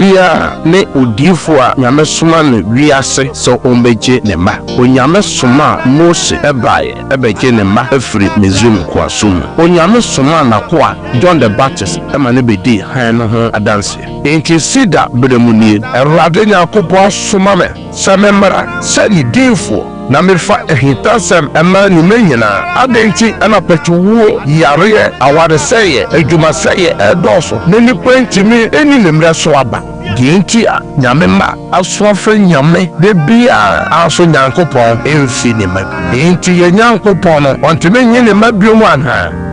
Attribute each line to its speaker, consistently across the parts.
Speaker 1: bia ne odifo a nyame soma no wiase so ombeje ne ma onyame soma Mose ebaye ebeje ne ma afiri Misraim kwasom onyame soma na ko a John the Baptist ema ne bedi han no ho adanse enti Cedar beremunie Awurade Nyankopɔn soma me sɛ memmra sɛ ne dinfo na mefa ehitasem ema ni menyina adenti ana petuwo yare aware seye adwuma seye edoso ne nipa ntimi eni nemre so aba dienti a nyame ma asoafa nyame de bia aso Nyankopɔn emfi ne ma dienti ye Nyankopɔn no ontime nyi ne ma biomu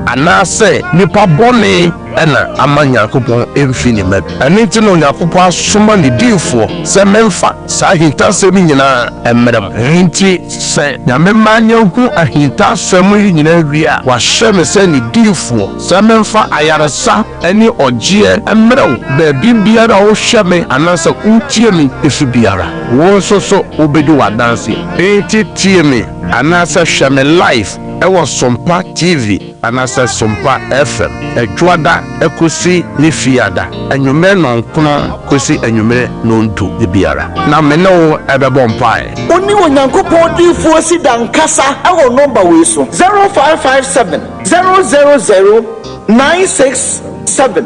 Speaker 1: anase nipa bone ena ama Nyankopɔn emfi ne ma anenti no Nyankopɔn asoma ne dinfo se memfa sa hitasem nyina emrem enti se nyame manya hu ahintasem nyina wia wa hyeme se ne dinfo se memfa ayaresa eni ogye emrew ba bibiara wo hyeme anase utie mi efi biara wo so obedi wadanse enti tie mi anase hyeme life ewo Sompa TV anase Sompa FM edwada ekosi ne fiada anwume no nkono kosi anwume no ntu de biara na mene wo ebebo mpae
Speaker 2: oni Onyankopɔn difo si dankasa ewo number we so 0557 000 967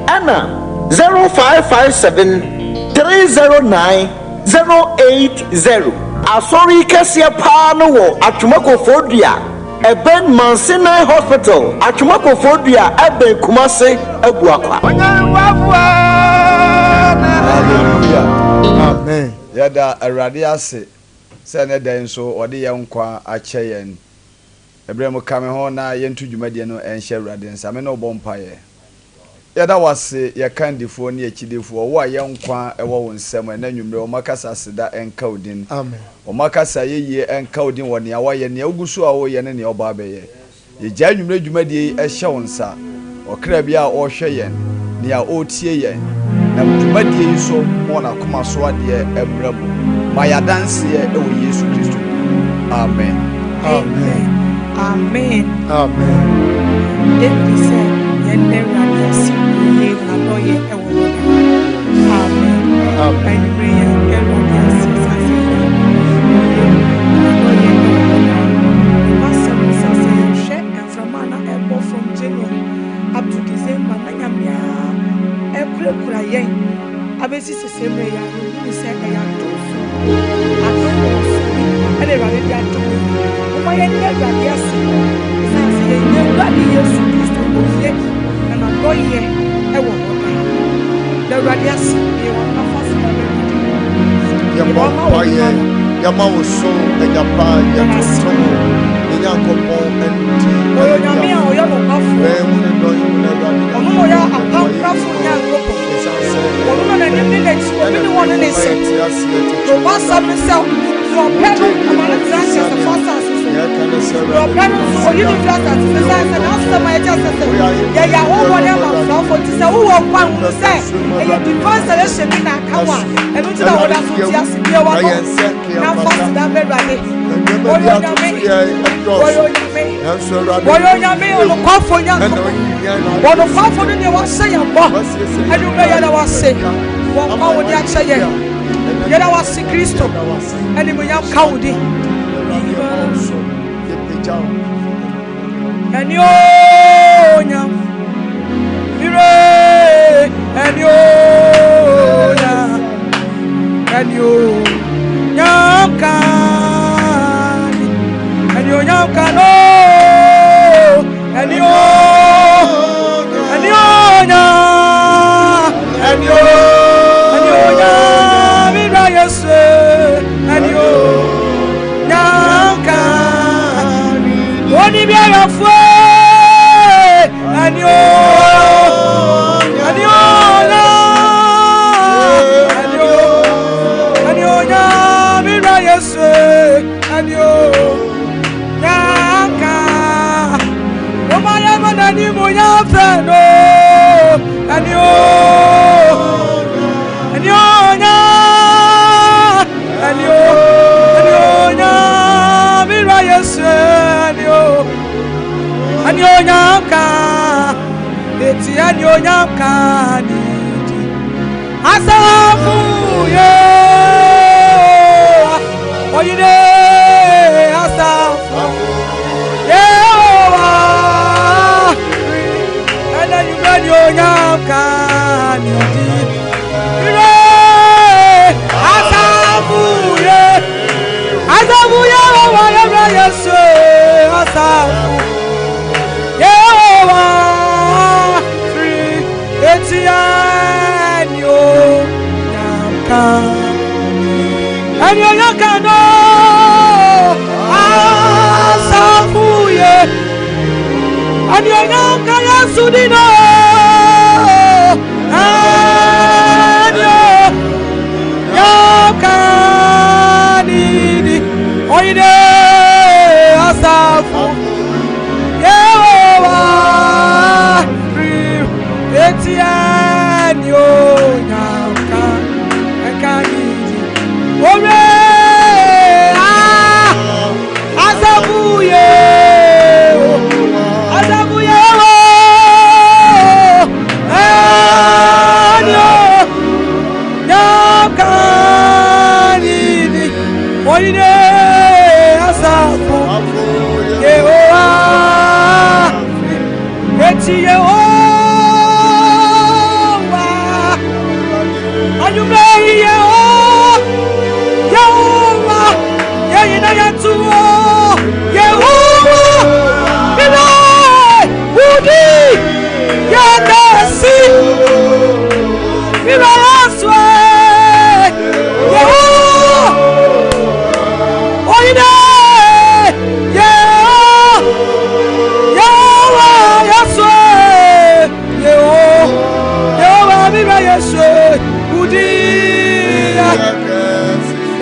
Speaker 2: ana 0557 309 080 asori kese pa no wo atwumakofodua Eben Mansina Hospital, Achumako Fodia, Eben Kumase, Abuakwa.
Speaker 3: Hallelujah. Amen. Yada Aradiase, Senate so, or the young qua, Achayan. Abraham coming home now, Yentu Jumadiano and Sheradins. I mean, no bompire. Yada was ya candy for near Chidi for why young qua a woman summer, and then you know Macasa Seda and Codin. Amen. Omakasa ye and Codin one ya why and Yogusu away and your barbe. Ye January Jumadi a shawonsa, or Crabia or Shayen, near Otiayen. Now Jumadi so mona kuma swadia ebrabo. My dance here, oh Jesus Christ. Amen.
Speaker 4: Amen. Amen.
Speaker 3: Amen.
Speaker 4: David said, Yende Radias, ye Naboye, Amen. Amen. Abesi se semre ya ni se ya tofu atofu ele ra le ya tofu o ma ye ne ra ya si sa se ye ne ra ni Yesu Kristo o ye na na go ye e wo mo da ra ya si e wo na fa si na
Speaker 5: ya ma ye ya ma wo so e ya pa ya so ni ya ko po enti
Speaker 4: o ya mi o ya no pa fu
Speaker 5: e mo ne do yo na ra ni
Speaker 4: o mo ya apa pa fu ya ko po Woman and the village, women want to listen. The boss of myself, your parents, I'm going to ask you the first answer. Your parents, or you just as the size and after my justice. Yeah, all whatever, for to say, who are one who say, and your divine selection in that come on. And we do not have to just be a one. Now, first, that very ready. What do you mean? What do you mean? On the call for young. What the call for the was saying, I don't know what I say. What power did I say? Yet I was Christo, and we have County. And you, and you, asafu ye oyine asafu ye wa ena yubeni onyamkani ire asafu ye wa yebra yesu asafu ye wa free etianyo nyamka anyo nyamka no asafu ye anyo nyamka yesu dino anyo nyamka nini oyine asafu yewa etianyo nyamka ekaniji ore asafu yewa anyo nyamka nini oyine asafu yewa eti yehowa anyume yehowa yeyina yetuwo yehowa ina wudi yedesi ina yaswe yehowa oyine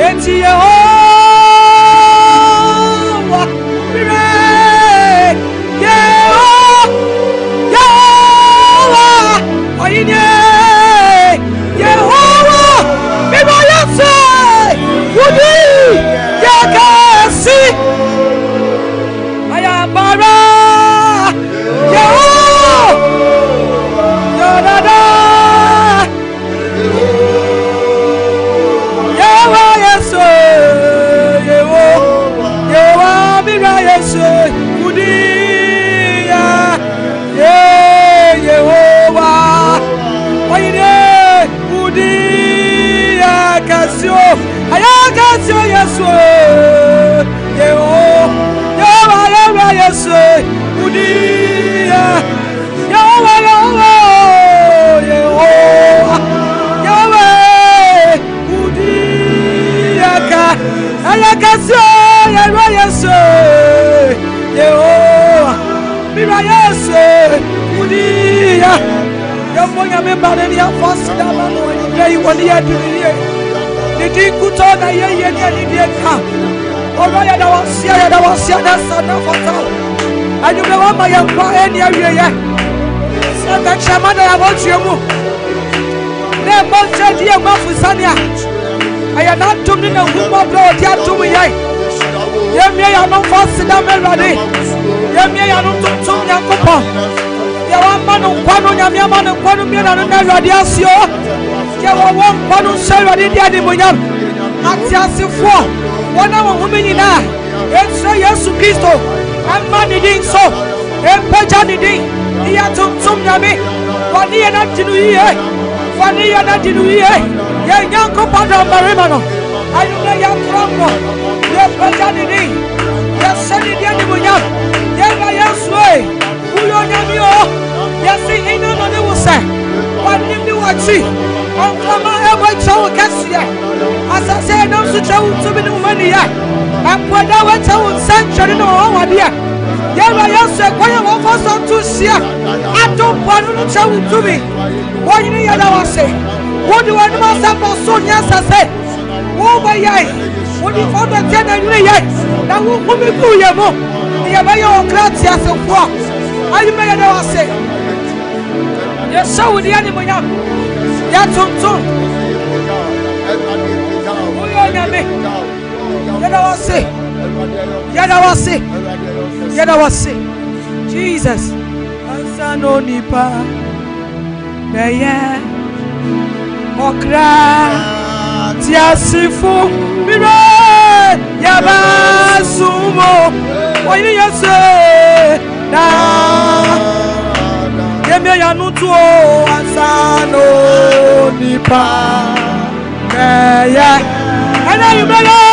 Speaker 4: eti yehowa mire yehowa oyine yehowa mire yesu wudi yakasi ayabara yehowa yodada ayakasio yesu yehowa yesu udia yehowa udia ka ayakasio yesu yehowa mira yesu udia yamonya membane ni afasida bano ni woni adiriye Didi kutona yeye ni ka. Oro ya da wasia na sana fata. Anyume wa ma ya kwa eni awiye. Sata chama na ya bochiemu. Ne bonche die mafusania. Aya na tum ni na humo bro dia tum ye. Yemye ya no fasida melade. Yemye ya no tum nyakopo. Ya wa ma no kwano nyamia ma no kwano mi na no awade asio. Kewa won kwanu shawade dia de monyam atiasefo wona wo humenyina etso Yesu Kristo amma ni din so empaja ni din iya tumtum nyame wani ye na tinu ye ye nyanko pada marima no ayume ya krambo ye empaja ni din ye seni dia de monyam ye na Yesu uyo nyame o ye si ina no ne wo se wani ni wachi Onkama ewa chawo kasia asase na so chawo tumi ni mani ya akwada wa chawo sanctuary no wa dia yewa yesu kwaya wo foso tusia atompanu no chawo tumi wonyini ya da wase wodi wani ma sambo so nya sase wo ba yai wodi fodo te na yiri yai na wo kumi ku ye mo ye ba yo krati asefo ayime ya da wase ye shawo dia ni mo nya ya tonton oyo nyame yada wase Jesus ansano nipa beye okra tiasifu mire yabasumo oyini yese na yemi yanutu ansano nipa yeah and you better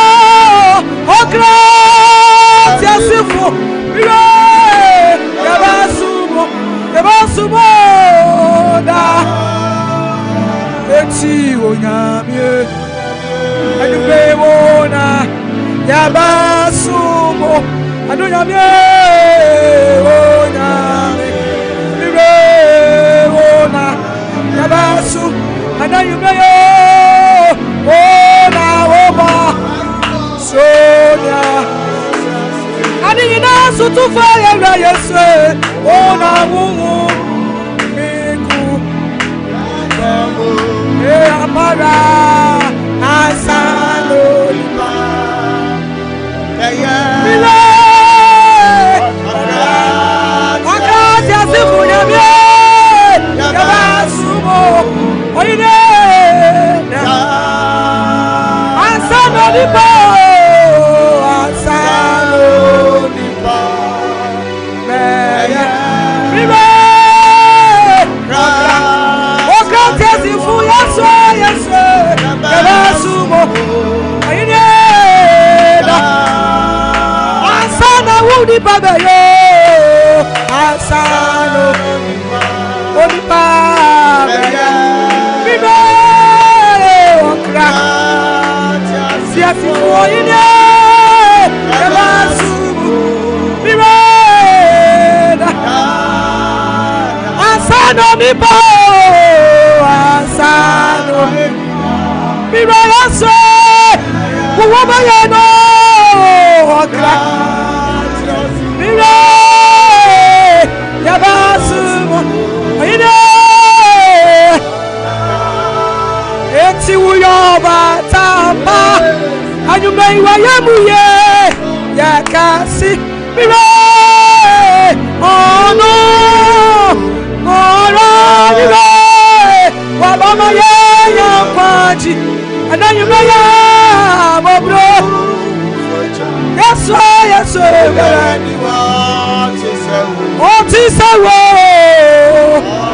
Speaker 4: okra tiasifu mire yabasumo da eti onyamie anube wona yabasumo adonyamie onyame mire wona yabasu anayube wona woma sonya adina sutufa ya yesu wona wumu miku amara asalo mile akati asifu nyamie yabasumo oyine asalo nipa meya mile okati asifu yesu yabasumo oyine asana wudi baba yo asano wudi baba bibe okra siasi oyine yabasumo bibe asano mipo asano bibe yaso kuwaba yeno okra mire yabasumo oyine eti uyoba tamba anyume iwayemuye yakasi mire ono ora mire wabama yeya kwaji ananyume ya mobro Yesu Otisawo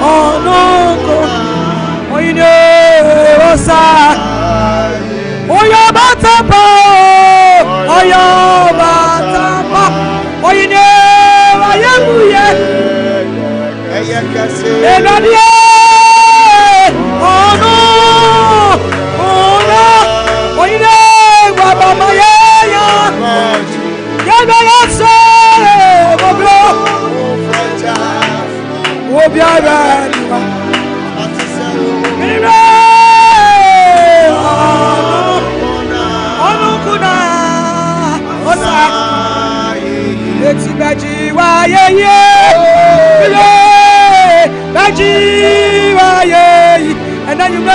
Speaker 4: Onoko Oyine Osa Oyabatapa Oyine Wayemuye Enadie Ono Oyine Wabamaye and then you know,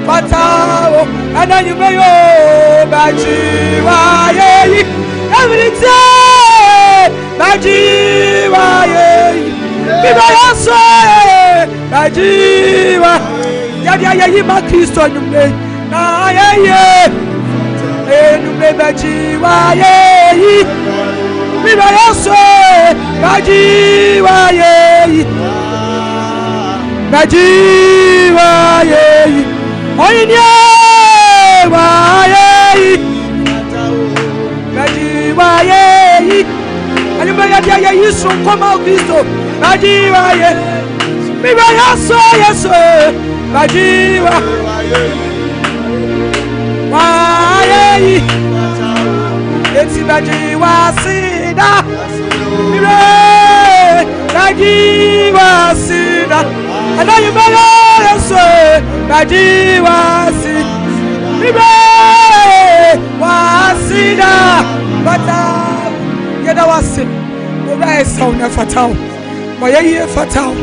Speaker 4: Patao, and then you may every day, Bajiwa, Yaya Cristo, you may, you may Bajiwa, and now you may say, Wasida, but yet I was sick. The sound of fatal. My year fatal.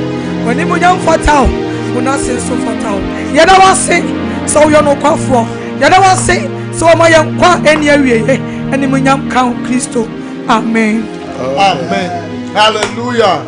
Speaker 4: When you young fatal, when I say so fatal. Yet I was sick, so you're no quaffo. Yet I was sick, so my young qua any area, and the young count Christo. Amen.
Speaker 5: Amen. hallelujah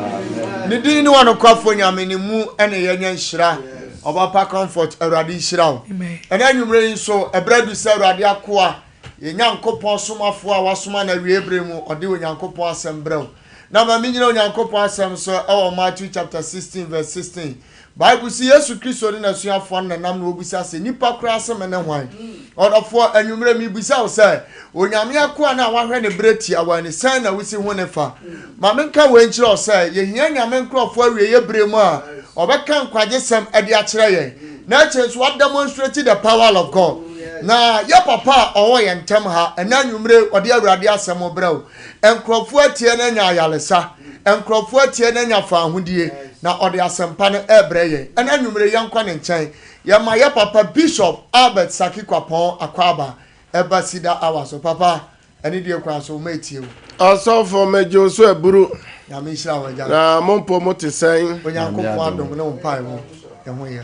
Speaker 5: ne din ni wano kwafo nyame ne mu ene yenya nhyira Obapa comfort Awurade nhyira wo ene anwumre nso ebradu se Awurade akoa ye nyankopon somafo a wasoma na wiebre mu ode onyankopon asembrew na ma minyina onyankopon asem so e Matthew chapter 16 verse 16 Bible si Yesu Kristo ni na suafo na nam na obusa se nipa kura asem ne hwan odofo anwumre mi busa wo se onyame akoa na wahwe ne breti awani san na wusi ho ne fa ma menka we nkyire o se ye hia nyame nkrofo awie ye bre mu a obeka nkwagesem ade a kire ye na chance what demonstrate the power of God na ya papa owo ye ntem ha enanwumre ode Awurade asem brew enkrofo atie na nya ayalesa enkrofo atie na nya fa ahodie na ode asempa no ebreye enanwumre yankwa ne nchen ya ma ya papa Bishop Albert Sakikwapon Akwaba eba Cedar awaso papa eni die kwa so metie
Speaker 6: aso for mejo so eburu
Speaker 5: ya me hira waja
Speaker 6: na mompo motesen
Speaker 5: onyankopon adom ne mpai ho eho ye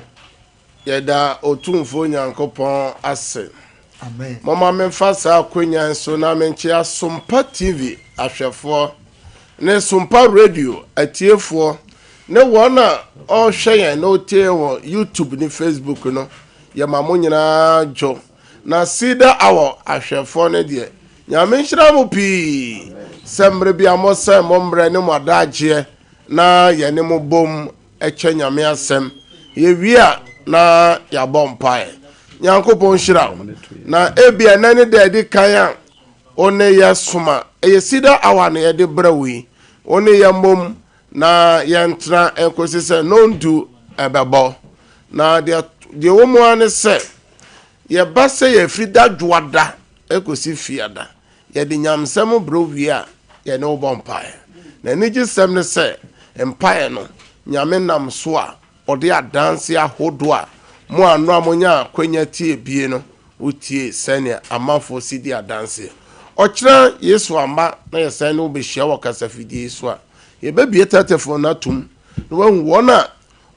Speaker 6: yeda otumfo onyankopon ase
Speaker 5: amen
Speaker 6: mama me fasa akonya so na menche Sompa TV ahwefo ne Sompa radio atiefo ne wona o hweyen no tie wo YouTube ni Facebook no ya mamo nyina jo na Cedar awo ahwefo ne de nyame nhyira mo pi sembre bia mo sem mo mbre ne mo adaje na ye ne mo bom eche nyame asem ye wia na ya bompae nyankopon hyira na ebia nane de de kan a one ya soma ye Cedar awa ne ye de brawi one ya mom na yentra enkosi se no ndu ebebo na de womo ane se ye ba se ye frida dwoada ekosi fiada ye de nyamsem browi a ye ne obompae na nigi sem ne se empae no nyame nam so a ode adanse ahodo a mo anu amonya kwanya tie bie no utie sene amafo sidi adanse okira Yesu amba na ye sene obehia wakasafidi so a ye babie tatefo na tum no wona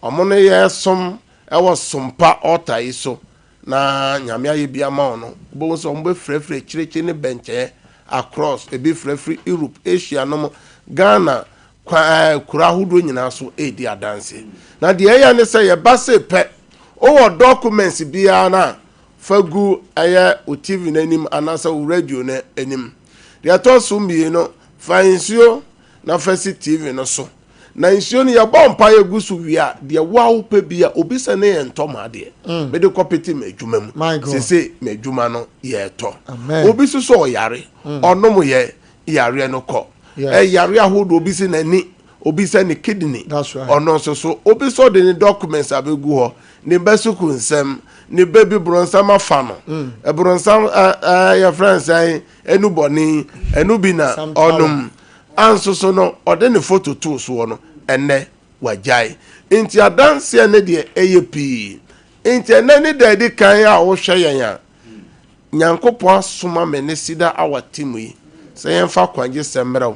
Speaker 6: omono ye som ewo Sompa ota iso na nyame aye bia ma ono bo so mbe frefre kirechi ne benche across ebi frefre Europe Asia no Ghana kura hudo nyina so edi adanse na de ya ne se ye base pe o documents bia na fagu aya o TV nanim anasa o radio na anim de atoso mbi no fansuo na fasi TV no so na nsuo ne ya bompa ya gusu wia de wawo pe bia obisa ne ye ntoma de me de kopeti madwuma mu sese madwuma no ye to obisu so oyare onom ye yare no ko yare ahodo obisi na ni obisa ne kidney ono so obiso de ne documents abegu ho ne besuku nsem ne baby bronsam afano e bronsam ya friends ai enuboni enubina onum ansoso no ode ne photo too so no enne wajai inti adanse ne de eyepi inti ene ne de kan a wo hweyen ya nyankopon asoma me ne Cedar awatimu yi se yemfa kwanje semrew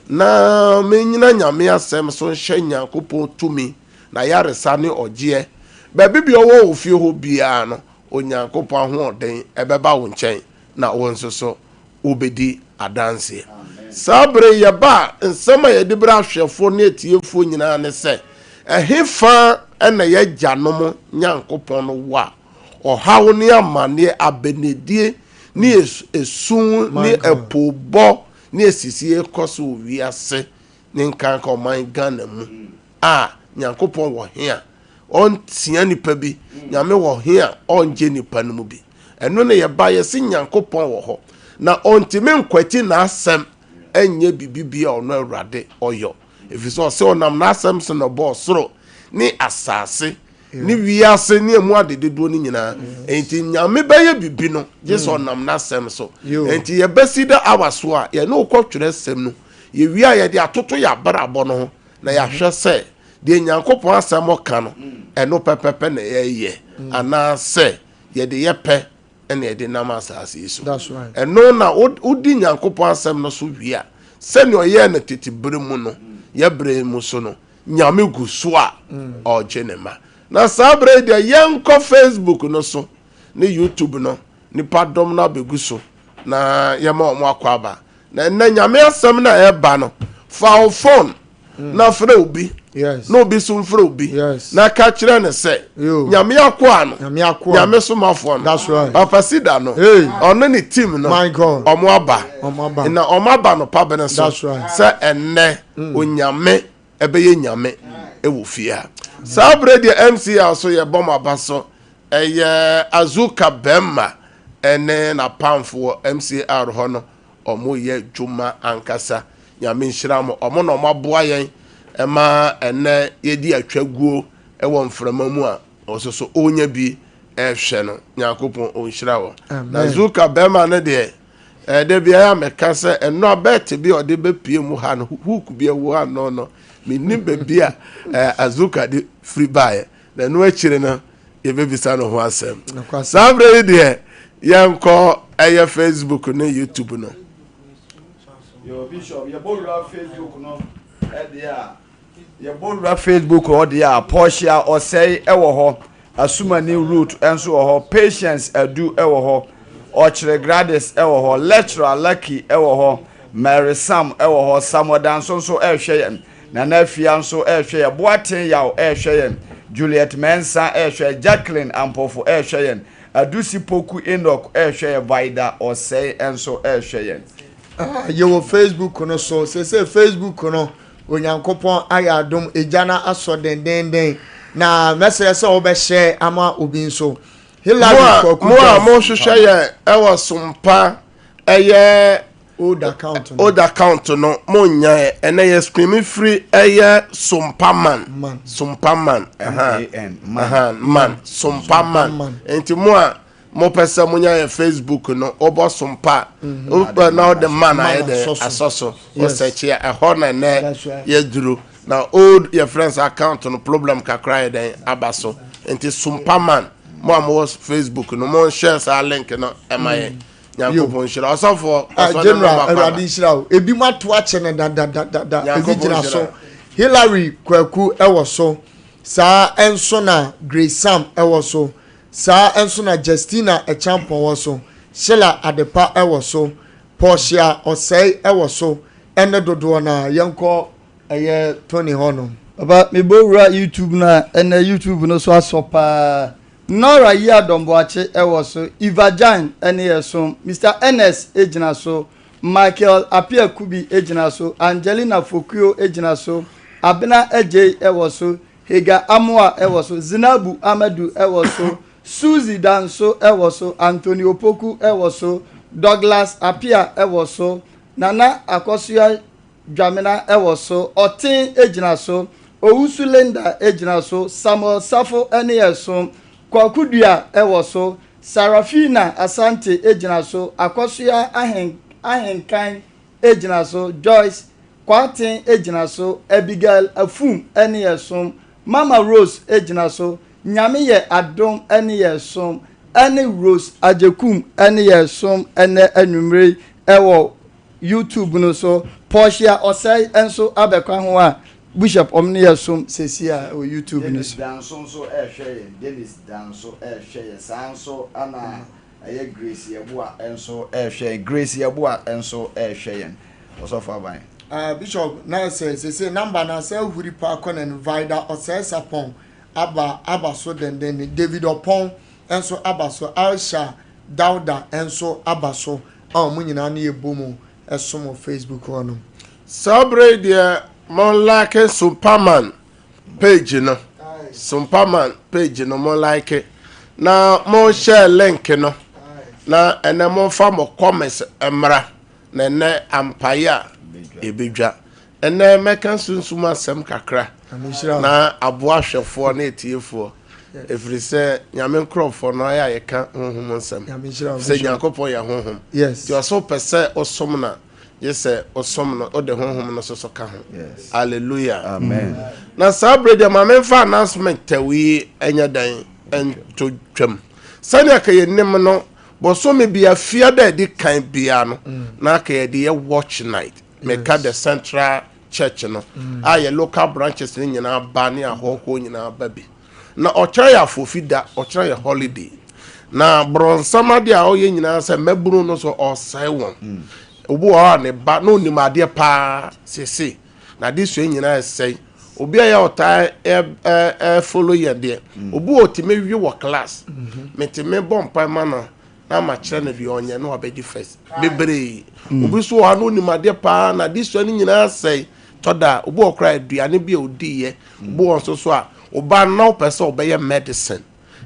Speaker 6: na menyina nyame asem so hye nyankopon tumi na yaresa ne ogie ba bibia wo ofie ho bia no onyankopon ho oden ebeba wo nchen na wo nsoso obedi adanse sabre yaba nsema ye de bra hwefo ne etiefo nyina ne se ehefa ena ye gyanom nyankopon no wa ohawo ne amane abenedie ni esun ni epobo ni esisi ekoso wiase ni nkan ka oman Ghana mu nyankopon wo hia on tia nipa bi nyame wo hia onje nipa no mu bi eno ne ye ba ye se nyankopon wo ho na ontime nkwati na asem enye bibibia ono Awurade oyo efiso se onam na asem se no bo soro ni asase ni wiase ni emu adededo ni nyina enti nyame baye bibi no je so onam na asem so enti ye Cedar awaso a ye no ukotwere asem no ye wia ye de atoto ya barabo no na ya hwe se de nyankopon asem oka no eno pepepe na ye ana se ye de ye pe ene ye de namasa asase
Speaker 5: that's right
Speaker 6: eno na udi nyankopon asem no so wia se ne oye na tetibere mu no ye bre mu so no nyame guso a ojenema na sabre de yenko Facebook no so ne YouTube no ni padom na beguso na yema omo akwaba na nyame asem na eba no fa phone na frɛ obi
Speaker 5: yes
Speaker 6: no be so frɛ obi
Speaker 5: yes
Speaker 6: na ka kyerɛ ne sɛ nyame akoa no nyame somafo no
Speaker 5: that's right
Speaker 6: papa Cedar no ɔno ne team no
Speaker 5: my god
Speaker 6: ɔmo aba na ɔmo aba no pa bene so
Speaker 5: that's right
Speaker 6: sɛ ɛnɛ onyame ɛbɛyɛ nyame ɛwɔ fie ha saa bere deɛ MCA so yɛ bɔ aba so ɛyɛ azuka bɛmma ɛne na pamfo MCR hɔ no ɔmo yɛ dwuma ankasa nyame nhyira mo ɔmo na ɔmo aboa yɛn ɛma ɛnɛ yɛdi atwaguo ɛwɔ mframa mu a ɔsoso onya bi ɛhwɛ no nyakopɔn ɔnhyira wɔ na zuka bɛma no deɛ ɛde bia ya meka sɛ ɛno abɛte bi ɔde bɛpie mu ha no hook bi ɛwɔ ha no menim baabi a azuka de free buy na no akyire no yɛbɛbisa no ho asɛm saa berɛ yi deɛ yɛnkɔ ɛyɛ Facebook ne YouTube no
Speaker 3: yo bishop ye borra Facebook no yɛbɔwura Facebook ɔde a Portia ɔsɛe ɛwɔ hɔ Asumani root ɛnso wɔ hɔ Patience Adu ɛwɔ hɔ Ɔkyerɛ Gladys ɛwɔ hɔ Lecturer Lucky ɛwɔ hɔ Mary Sam ɛwɔ hɔ Samodan nso ɛhwɛ yɛn Nana Afia nso ɛhwɛ yɛn Boaten Yaw ɛhwɛ yɛn Juliet Mensa ɛhwɛ Jacqueline Ampofo ɛhwɛ yɛn Adusi Poku Enoch ɛhwɛ yɛn Vida ɔsɛe ɛnso ɛhwɛ yɛn
Speaker 5: yɛwɔ Facebook no so sɛ Facebook no onyankopɔn ayɛ adom ejana asɔ dendenden na message sɛ wobɛhyɛ ama obi nso Hillary Kwaku
Speaker 6: mo a mo hwehwɛ yɛ ɛwɔ Sompa ɛyɛ
Speaker 5: old account
Speaker 6: no mo nya ɛnɛ yɛ scream free ɛyɛ Sompa man enti mo a mo pesa mo nya yɛ Facebook no obo Sompa o na the man ayɛ de asoso o search ya ɛhɔ na ne ye duro na old your friends account no problem kakra yɛ den abaso enti Sompa man mo am Facebook no mo share sa link no emaye nyankopon shira osofo
Speaker 5: general eradi shira ebi mato ache ne da ebi jira so Hillary Kwaku ewo so saa enso na Grace Sam ewo so saa enso na Justina Echampon wo so Sheila Adepa ewo so Portia Osei ewo so ene dodo na yenko eye Tony hono
Speaker 7: baba me bowura YouTube na ene YouTube no so asopa Nora ya domboache ewo so Ivajan ene yeso Mr NS ejina so Michael Apia Kubi ejina so Angelina Fokuo ejina so Abena Eje ewo so Hega Amwa ewo so Zinabu Amadu ewo so Suzy Danso ewo so Antonio Poku ewo so Douglas Apia ewo so Nana Akosua Dwamena ewo so Otin ejina so Owusu Lenda ejina so Samuel Safo ene yeso Kwakudua ewo so Sarafina Asante ejina so Akosua Ahenkan ejina so Joyce Kwatin ejina so Abigail Afum ene yeso Mama Rose ejina so Nyame ye adom ene yeso ene Rose Ajekum ene yeso ene anumre ewo YouTube no so Portia Osei enso abekwa ho a Bishop omni yeso sesia o YouTube no so
Speaker 3: danso so ehwe Dennis danso ehwe sanso ana aye Grace Yeboa enso ehwe Grace Yeboa enso ehwe osofa ban
Speaker 5: Bishop na say number na say huri pa kona Vida Osei Sapon aba so den David Opon enso aba so Aisha Dauda enso aba so munyina na ebomu esomo Facebook ono
Speaker 6: Sabre dia mon like Superman page no Superman page no mon like na mon share link no na ene mon fa mo comments emra na ne ampaya ebedwa ene meka sunsuma asem kakra na aboa hwefo na etiefo efiri se nyame nkrofo no ya yeka honhom nsem se nyankopon ya honhom
Speaker 5: yes
Speaker 6: you so pese osom na yese osom no ode honhom no so ka ho hallelujah
Speaker 3: amen
Speaker 6: na sabre de mame fa announcement tawi enya dan ento twam sani aka yenim no boso me bia fia da di kan bia no na aka ye de watch night meka the central church no aye local branches ni nyina ba ni ahoko nyina ba bi na ochara ya fofida ochara ya holiday na bronsama dia oye nyina se meburu no so osai won obu o ne ba no nim ade pa sese na de so nyina sei obi a ya ota follow ye de obi otime wi wo class metime bompa ma na ma kire na bi onye na obedi first bebre obi so wa no nimade pa na de so nyina sei toda obi okra aduane bi odi ye obi won so a oba na opese obeye medicine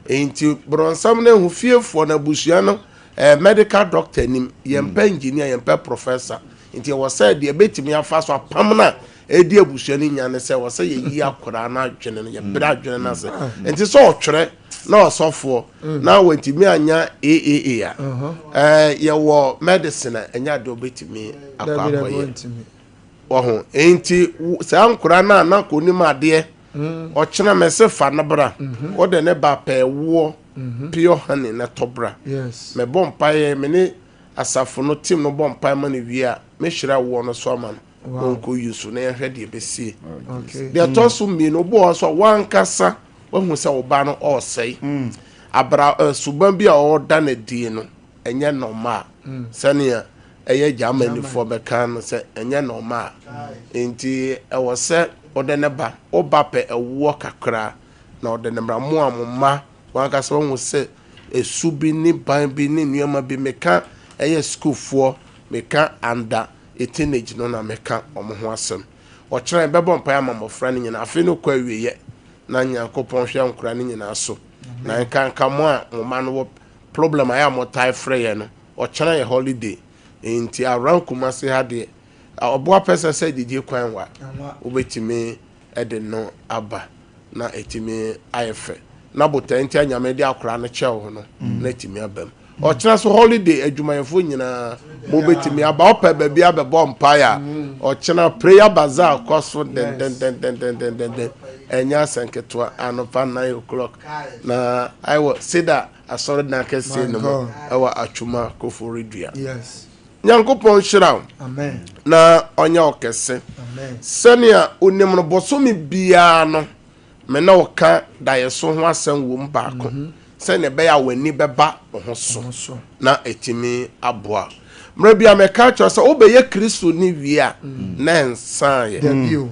Speaker 6: enti bronsam na hu fiefo na busua no medical doctor nim yempa engineer yempa professor enti wo say de betimi afa so apam na edi abusua ni nyane se wo say yi akora na adwene no ye bra adwene na se enti so otwere na osofo na wentimi anya AAA ye wo medicine enya de obetimi akwa ye wo enti se ankora na ko nim ade ochena mese fa na bra wo de ne ba pe wo pure honey na tobra me bompa ye me ni asafo no team no bompa ma ne wi a me hira wo no so man onko yusu na ye hwede besie de toso mi no bo so wankasa wo hu se wo ba no o sei abra suban bi a o da na die no enye normal sania eye jamani fo be kan se enye normal enti e wo se ode ne ba o ba pe ewo kakra na ode ne mra mo amoma wankasa wo hu se esu bi ni ban bi ni nuama bi meka eye school fo meka anda teenage no na meka omo ho asem o kire be bom pa amamofra ni nyina afi no kwa wiye na nyankopon hwe ankura ni nyina so na nka mo a mo ma no problem aya mo tai frɛ ye no o kire ye holiday enti around Kumasi ha de oboa pesa say didi kwan wa obetimi ede no aba na etimi ayefe na bota enti anyame de akora no chew no na etimi abam o kire so holiday adwumayefo nyina mo betimi aba opa ba bia be bompire o kire prayer bazaar koso den enya sanketwa anopa 9 o'clock na I Cedar asore na kese no mo ewa atwuma koforedua nyankopon hyira amen na onya okese sania onim no bosomi bia no me na oka dayeso ho asem wo mbaako sania be ya wani beba ho so na etimi aboa mra bia me ka cho se obeye Kristo ni wi na ensan ye debio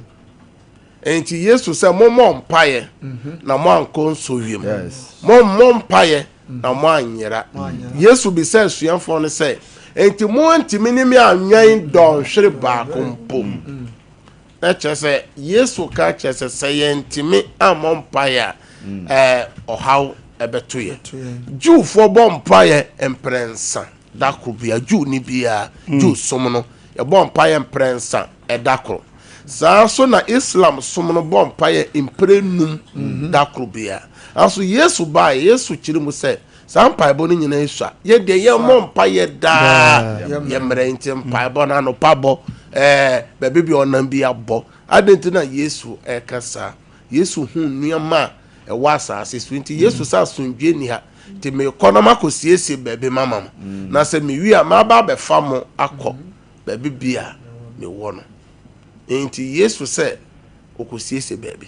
Speaker 6: enti Yesu se mo mpaye na mo anko nso wiem mo mpaye na mo anyera Yesu bi se suanfo no se enti mo ntimi ni mi anwan don hwere ba kompom na chese Yesu ka chese se ye ntimi amompaye ohaw ebeto ye Jewfo bompaye emprensa dakobia Jew ni bia Jew som no e bompaye emprensa edakro saa so na Islam som no bompaye imprenum dakrobia aso Yesu ba Yesu kirimu se Sampa ebo ni nyina esua ye de ye mompa ye da ye mrenti mpa ebo na no pabo be bi onam bi abo adenti na Yesu ekasa Yesu hu nuama e wasa asiswinti Yesu sa sundwe ni ha te me konoma kosiesie bebe mama na se me wi a ma ba be famo akọ bebe bia me wo no enti Yesu se okosiesie bebe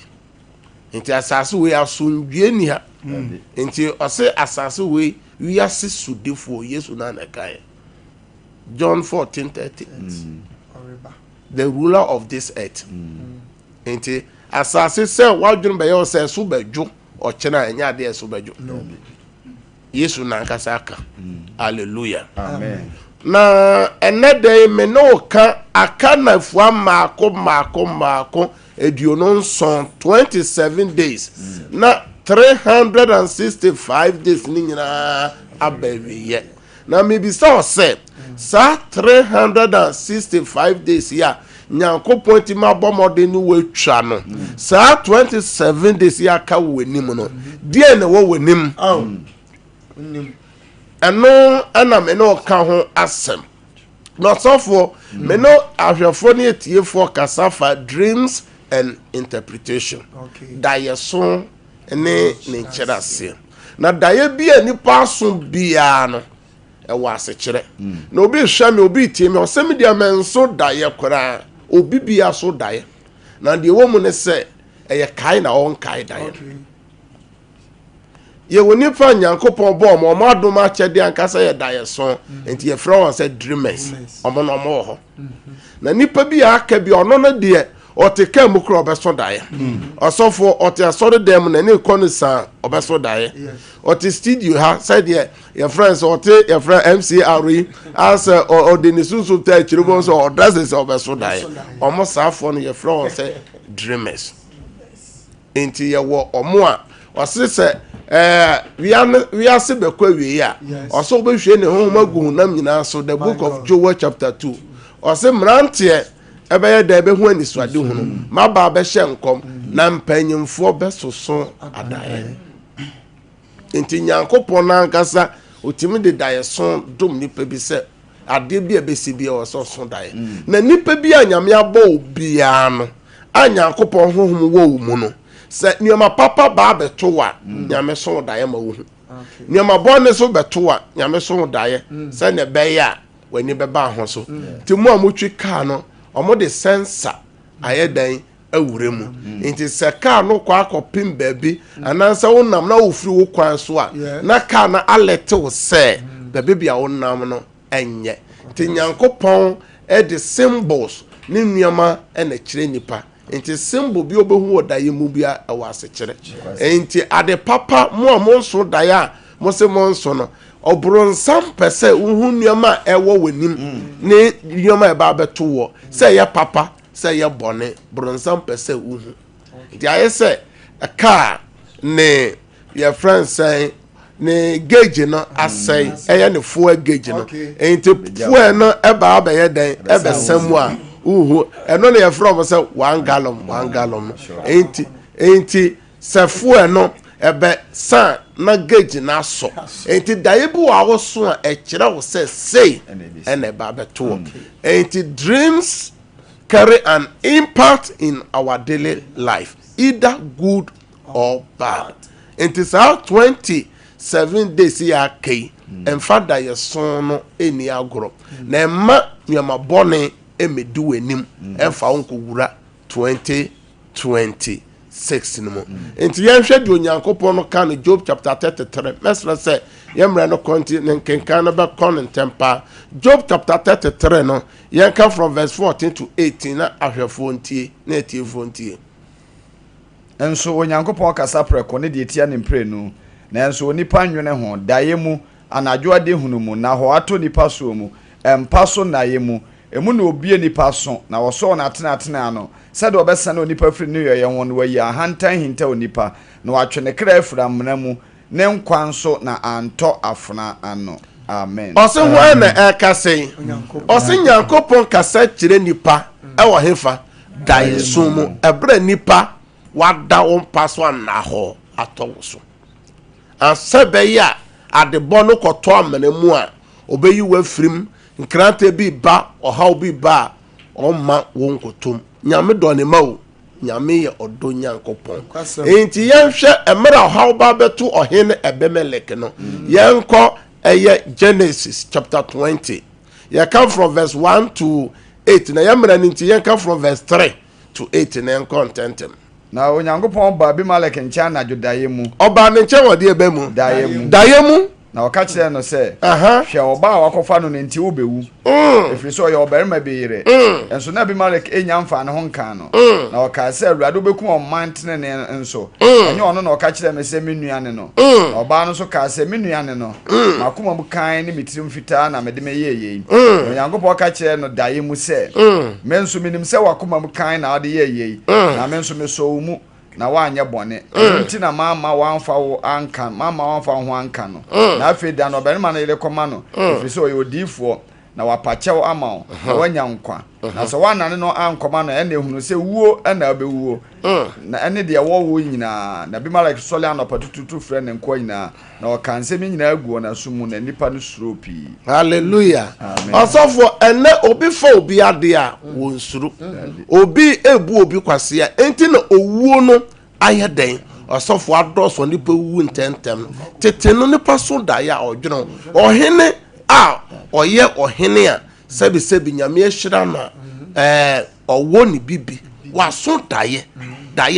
Speaker 6: enti asase we asundwe ni ha enti ose asase we wiase sudefo Yesu na nakae John 14:38 the ruler of this earth enti asase se wadwun be yo se so badwo o kina enya de so badwo Yesu na nkasa aka hallelujah amen na enede me no ka aka na fu maako ediono nson 27 days na 365 days ni nyina abawiye na maybe so say sa 365 days ya nyankopon ti ma bomode ni wetwa no sa 27 days ya ka wenim no die na wo wenim eno ana me no ka ho asem no sofo me no ahwefo ne etiefo kasafa dreams and interpretation daye so ne ncherase na daye bia nipa so bia no e wase kire na obi hwa me obi tie me osem dia menso daye kora obi bia so daye na de wo mu ne se eye kai na on kai daye ye woni fa nyankopon bo mo adom a chede ankasa ye daye so enti ye fra won se dreamers omo no mo ho na nipa bia aka bia ono no de ɔte ka mu kura ɔbɛso daeɛ ɔsɔfo ɔte asɔre dɛm na ne kɔ no saa ɔbɛso daeɛ ɔte studio ha sɛdeɛ yɛ friends ɔte yɛ friend MCR yi asɛ ɔde ne sunsun ta akyire bɔ so ɔdase sɛ ɔbɛso daeɛ ɔmo saafo no yɛ friend wɔn sɛ dreamers enti yɛ wɔ ɔmo a ɔse sɛ wiase bɛkɔ awie a ɔsɛ ɔbɛhwie ne honhom agu honam nyinaa so the book of Joel chapter 2 ɔse mmeranteɛ ɛbɛyɛ da ɛbɛhu anisade hu no maba bɛhyɛ nkɔm na mpanyimfoɔ bɛsoso adaeɛ nti nyankopɔn nankasa otimi de daeɛ so dom nipa bi sɛ adeɛ bi a bɛsi bi a ɔsɛ so daeɛ na nipa bi a nyame abɔ obiara no a nyankopɔn honhom wɔ wo mu no sɛ nneɛma papa baa bɛto wa nyame so daeɛ ma wo hu nneɛma bɔne so bɛto wa nyame so daeɛ sɛ ne bɛyɛ a w'ani bɛba ho so nti mu a motwi kaa no ɔmo de sɛnsa ayɛ dan awura mu nti sɛ kaa no kɔ akɔpem baabi anaasɛ wonam na wofiri wo kwan so a na kaa na alɛte wo sɛ baabi bia wonam no ɛnyɛ nti nyankopɔn de symbols ne nneɛma ɛna kyerɛ nipa nti symbol bi obehu wɔ daeɛ mu bia ɛwɔ asekyerɛ nti ade papa mo a mo nso daeɛ a mo se mo nso no ɔbronsam pɛ sɛ wohu nneɛma a ɛwɔ w'anim ne nneɛma a ɛba abɛto wɔ sɛ ɛyɛ papa sɛ ɛyɛ bɔne bronsam pɛ sɛ wohu nti ayɛ sɛ kaa ne yɛ friend sɛn ne gauge no asɛe ɛyɛ ne fuel gauge no nti fuel no ɛba abɛyɛ dɛn ɛbɛsɛm mu a uhu ɛno ne yɛfrɛ ɔmo sɛ 1 gallon enti sɛ fuel no ɛbɛ san na gauge na asɔ enti daeɛ bi wɔ awoso a ɛkyerɛ wo sɛ sei ɛna ɛba abɛto wɔ enti dreams carry an impact in our daily life either good or bad enti saa 27 days yɛ akai ɛmfa daeɛ so no ɛni agorɔ na ɛma nneɛma bɔne emedu w'anim ɛmfa wo nkɔwura 2026 no mu nti yɛnhwɛ de onyankopɔn no ka no Job chapter 33 mɛsrɛ sɛ yɛmmerɛ no kɔnti ne nkenkan no bɛkɔ no ntɛm paa Job chapter 33 no yɛnka from verse 14 to 18 na ahwɛfoɔ ntie na atiefoɔ ntie
Speaker 2: nso onyankopɔn kasa prɛko ne deɛ tia ne mprɛ no nanso onipa nwene ho daeɛ mu anadwo ade hunu mu na hɔ ato nipa soɔ mu ɛmpa so naeɛ mu emu na obie nipa so na wɔsɔ na atena no sɛ de ɔbɛsa na onipa firi ne yɛyɛ ho no wayi ahantan hinta onipa na watwe ne kra afira amena mu ne nkwa nso na antɔ afona ano amen
Speaker 6: ɔse ho na ɛka sɛ ɔse nyankopɔn kasa kyerɛ nipa ɛwɔ hefa daeɛ so mu ɛbrɛ nipa wada wo mpa so ana hɔ atɔ wo so asɛ bɛyɛ a adebɔ no kɔtɔ amena mu a ɔbɛyi wafirim nkrante bi ba ɔhaw bi ba ɔma wo nkotom nyame dɔ ne ma wo nyame yɛ ɔdɔ nyankopɔn enti yɛnhwɛ ɛmɛra ɔhaw ba bɛto ɔhene Ebemelek no yɛnkɔ ɛyɛ Genesis chapter 20 yɛka from verse 1 to 8 na yɛmmerɛ no nti yɛnka from verse 3 to 8 na yɛnkɔ ntɛntɛm
Speaker 2: na onyankopɔn ba Abimelek nkyɛn na daeɛ mu
Speaker 6: ɔba ne nkyɛn wɔ deɛ bɛ mu daeɛ mu
Speaker 2: na ɔka kyerɛ no sɛ hwɛ ɔba a wakɔfa no ne nti wobɛwu ɛfiri sɛ ɔyɛ ɔbarima bɛyerɛ ɛnso na Abimelek ɛnya mfa ne ho nka no na ɔkaa sɛ Awurade wobɛkum ɔman tenene nso ɛnyɛ ɔno na ɔka kyerɛ me sɛ me nuane no na ɔbaa no nso kaa sɛ me nuane no makoma mu kan ne me tirim fitaa na mede mɛyɛ yei Onyankopɔn ka kyerɛ no daeɛ mu sɛ me nso menim sɛ wakoma mu kan na wode yɛ yei na me nso mesɔ wo mu na wanyɛ bɔne nti na mama wamfa wo anka ho anka no na afei da no ɔbarima no yere kɔma no ɛfiri sɛ ɔyɛ odiifoɔ na wapakyɛw ama wo na wanya nkwa na sɛ woanane no ankɔma no ɛna ehunu sɛ wuo ɛna wobɛwuo na ɛne deɛ wɔwo nyinaa na Abimelek sɔle anɔpa tututu frɛ ne nkɔ nyinaa na ɔka nsɛm nyinaa gu wɔ n'aso mu na nipa no suro pii
Speaker 6: hallelujah ɔsɔfo ɛnɛ obi fa obi ade a wɔ nsuro obi ebu obi kwase a enti na owuo no ayɛ den ɔsɔfo adɔsɔ nipa wu ntɛntɛm tete no nipa so daeɛ a ɔdwene ɔhene a ɔyɛ ɔhene a sɛbi nyame ahyira no ɔwɔ ne bibi waso daeɛ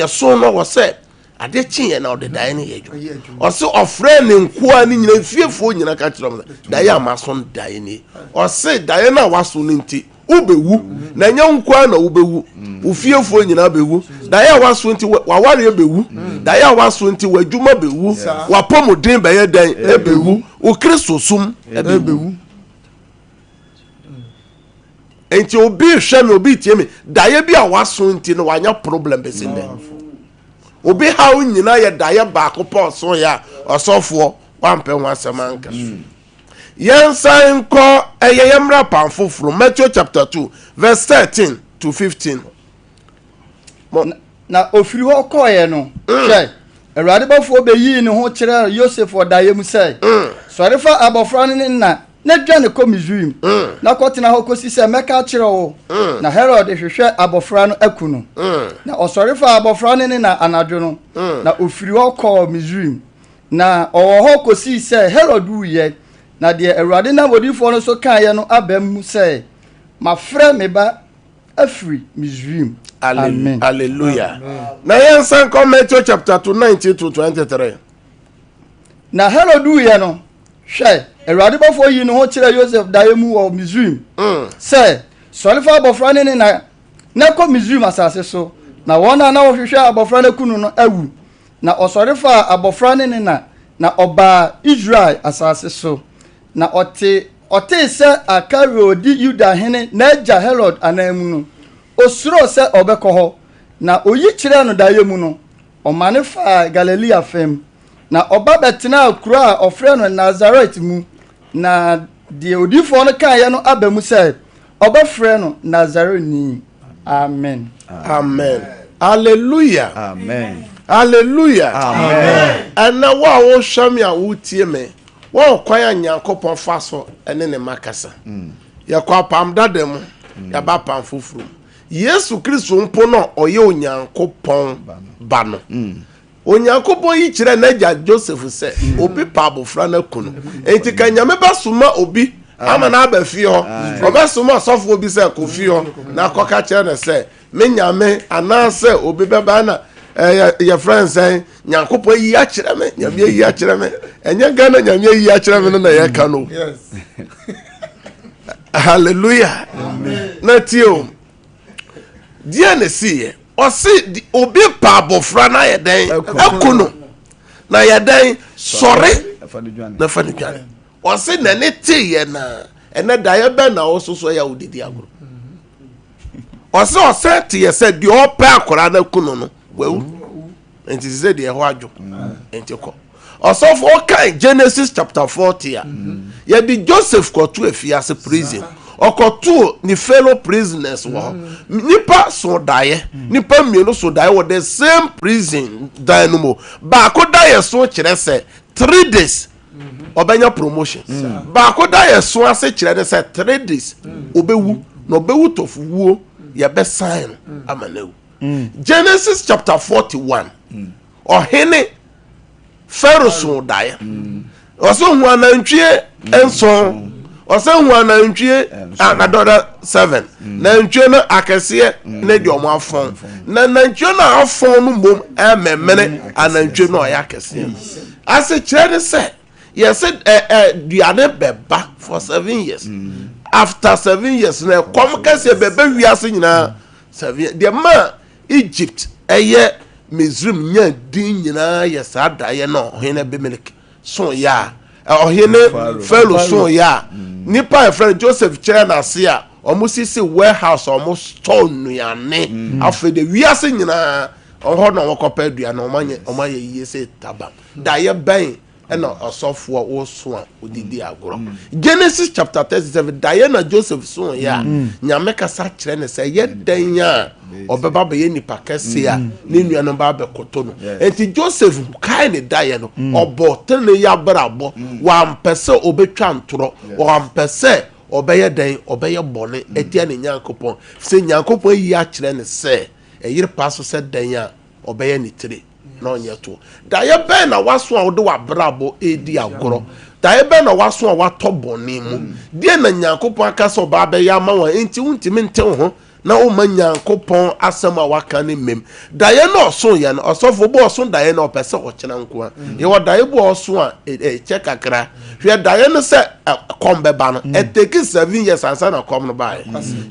Speaker 6: so no wɔ sɛ ade kyeɛ na ɔde daeɛ no yɛ adwuma ɔse ɔfrɛ ne nkoa no nyina fiefoɔ nyina ka kyerɛ m daeɛ a maso no daeɛ no ɔse daeɛ no a waso no nti ubewu na nya nkwa na ubewu ufiefo nyina bewu da ya waso nti waware bewu da ya waso nti wadwuma bewu wapomodin beye dan ebewu o Kristo sum ebewu enti obi hwe me obi tie me da ya bi a waso nti no wanya problem besinde obi ha nyina ye da ya ba ko poso ya osofo wampe wasemanka Yansan ko eyemra pamfo from Matthew chapter 2 verse 13 to 15.
Speaker 7: Na ofiri ho koye no hwe Awurade bafo be yi ne ho kire Joseph odayem sei sori fa abofra ne na dwa ne ko Misraim na kotena ho kosi se meka kire wo na Herod hwehwe abofra no akuno na osori fa abofra ne na anadwo no na ofiri ho ko Misraim na owo ho kosi se Herod uye na de Awurade na bodifo no so kan ye no abam say mafrɛ me ba afri Misraim. Amen.
Speaker 6: Hallelujah. Na yansan ko Matthew chapter 2 19 to 23.
Speaker 7: Na Herod ye no hwɛ Awurade bafo yi no ho kyerɛ Joseph daemu wɔ Misraim say sɔlefa abofra ne na kɔ Misraim asase so na wɔn na wɔhwehwɛ abofra ne kunu no awu na ɔsɔrefa abofra ne na ɔba Israel asase so na ote se Akario di Yuda hene na eja Herod anamu no osuro se obekọ ho na oyi kire no dayemu no omane fa Galilea fam na oba betena akura a ofre no Nazareth mu na de odifo no kan ye no abamu se obefre no Nazareni. Amen.
Speaker 6: Amen. Hallelujah.
Speaker 2: Amen.
Speaker 6: Hallelujah.
Speaker 2: Amen.
Speaker 6: And now wa wo hwam ya wo tie me wo kwaya Nyankopon fa so ene ne makasa ya kwa pam dadem ya ba pam fufuru Yesu Kristo mpo no oye Onyankopon ba no Onyankopon yi kire na ja Joseph se obi pa abofra na kunu enti ka nyame ba suma obi ama na aba fi ho oba suma sofo obi se ko fi ho na akoka kire na se me nyame anase obi beba na your friends say Nyankopon yi akire me nyame yi akire me enye ga na nyame yi akire me no na ye ka no.
Speaker 5: Yes.
Speaker 6: Hallelujah. Amen. Na tio die ne sie o se obi pa abofra na ye den akuno na ye den sore na fani dwane o se na ne tie ye na ene da ye be na o so ya odidi agoro o se tie se di o pa akora na kuno no wewu enti se de ho adwo enti ko osofo kan Genesis chapter 40 ya ye di Joseph ko to afiase prison okoto ni fellow prisoners wo nipa so daye nipa mienu so daye wo the same prison dynamo ba ko daye so kire se 3 days obenya promotion ba ko daye so ase kire ne se 3 days obewu no obewu tofuwo ye be sign amanewu. Genesis chapter 41 ohene Pharaoh so daye oso hu anantwie enson oso hu anantwie another 7 nantwie no akese na di omo afon na nantwie no afon no mom ememene anantwie no ya akese ase kire ne se yes duane beba for 7 years after 7 years na kom kase beba wiase nyina 7 the man Egypt eye Misraim nya din nyina yesa daye no hene Abimelech so ya ohene Pharaoh so ya nipa e friend Joseph kire na se a omusisi warehouse store nuane afa de wiase nyina oho no wokopa dua na omanye yese taba daye ban ena osofo wo so a odidi agoro. Genesis chapter 37 daye na Joseph so ya nyame kasa kire ne se ye dan ya obeba be nipa kese a ne nua no ba be koto no enti Joseph kai ne daye no obo tene ya brabo wa mpese obetwa ntoro wa mpese obeye dan obeye bone etia ne Nyankopon se Nyankopon yi a kire ne se eyire paso se dan ya obeye ni tire na onye to daye be na waso a wode wa brabo edi agoro daye be na waso a watoboni mu die na Nyankopon aka so ba be ya ma wa enti wuntimi nte ho na o manyankopon asem a waka ne mem daye na oso ye no osofo bo oso daye na opese o kena nko a ye wo daye bo oso a che kakra hwe daye no se kombe ba no it take 7 years ansa na kom no ba